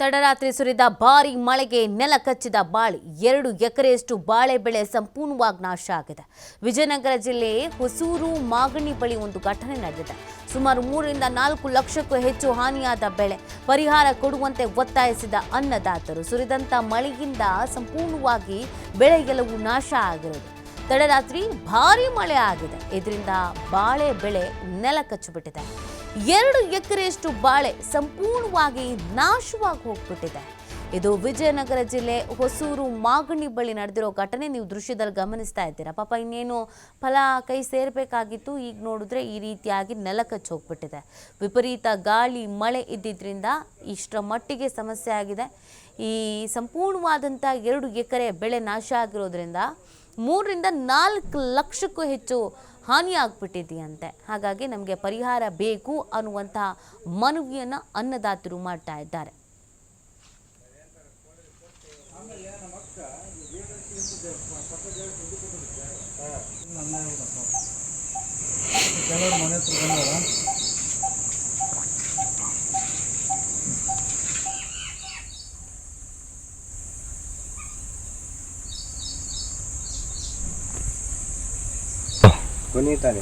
ತಡರಾತ್ರಿ ಸುರಿದ ಭಾರಿ ಮಳೆಗೆ ನೆಲ ಕಚ್ಚಿದ ಬಾಳೆ 2 ಎಕರೆಯಷ್ಟು ಬಾಳೆ ಬೆಳೆ ಸಂಪೂರ್ಣವಾಗಿ ನಾಶ ಆಗಿದೆ. ವಿಜಯನಗರ ಜಿಲ್ಲೆ ಹೊಸೂರು ಮಾಗಣಿ ಬಳಿ ಒಂದು ಘಟನೆ ನಡೆದಿದೆ. ಸುಮಾರು 3 ರಿಂದ 4 ಲಕ್ಷಕ್ಕೂ ಹೆಚ್ಚು ಹಾನಿಯಾದ ಬೆಳೆ ಪರಿಹಾರ ಕೊಡುವಂತೆ ಒತ್ತಾಯಿಸಿದ ಅನ್ನದಾತರು ಸುರಿದಂತ ಮಳೆಯಿಂದ ಸಂಪೂರ್ಣವಾಗಿ ಬೆಳೆ ಎಲ್ಲವೂ ನಾಶ ಆಗಿರೋದು. ತಡರಾತ್ರಿ ಭಾರಿ ಮಳೆ ಆಗಿದೆ. ಇದರಿಂದ ಬಾಳೆ ಬೆಳೆ ನೆಲ ಕಚ್ಚಿಬಿಟ್ಟಿದೆ. 2 ಎಕರೆಯಷ್ಟು ಬಾಳೆ ಸಂಪೂರ್ಣವಾಗಿ ನಾಶವಾಗಿ ಹೋಗ್ಬಿಟ್ಟಿದೆ. ಇದು ವಿಜಯನಗರ ಜಿಲ್ಲೆ ಹೊಸೂರು ಮಾಗಣಿ ಬಳಿ ನಡೆದಿರೋ ಘಟನೆ ನೀವು ದೃಶ್ಯದಲ್ಲಿ ಗಮನಿಸ್ತಾ ಇದ್ದೀರಾ. ಪಾಪ ಇನ್ನೇನು ಫಲ ಕೈ ಸೇರಬೇಕಾಗಿತ್ತು, ಈಗ ನೋಡಿದ್ರೆ ಈ ರೀತಿಯಾಗಿ ನೆಲ ಕಚ್ಚಿ ಹೋಗ್ಬಿಟ್ಟಿದೆ. ವಿಪರೀತ ಗಾಳಿ ಮಳೆ ಇದ್ದಿದ್ದರಿಂದ ಇಷ್ಟರ ಮಟ್ಟಿಗೆ ಸಮಸ್ಯೆ ಆಗಿದೆ. ಈ ಸಂಪೂರ್ಣವಾದಂಥ 2 ಎಕರೆ ಬೆಳೆ ನಾಶ ಆಗಿರೋದ್ರಿಂದ 3 ರಿಂದ 4 ಲಕ್ಷಕ್ಕೂ ಹೆಚ್ಚು ಹಾನಿಯಾಗ್ಬಿಟ್ಟಿದೆಯಂತೆ. ಹಾಗಾಗಿ ನಮಗೆ ಪರಿಹಾರ ಬೇಕು ಅನ್ನುವಂತಹ ಮನವಿಯನ್ನು ಅನ್ನದಾತರು ಮಾಡ್ತಾ ಇದ್ದಾರೆ. Bonita ni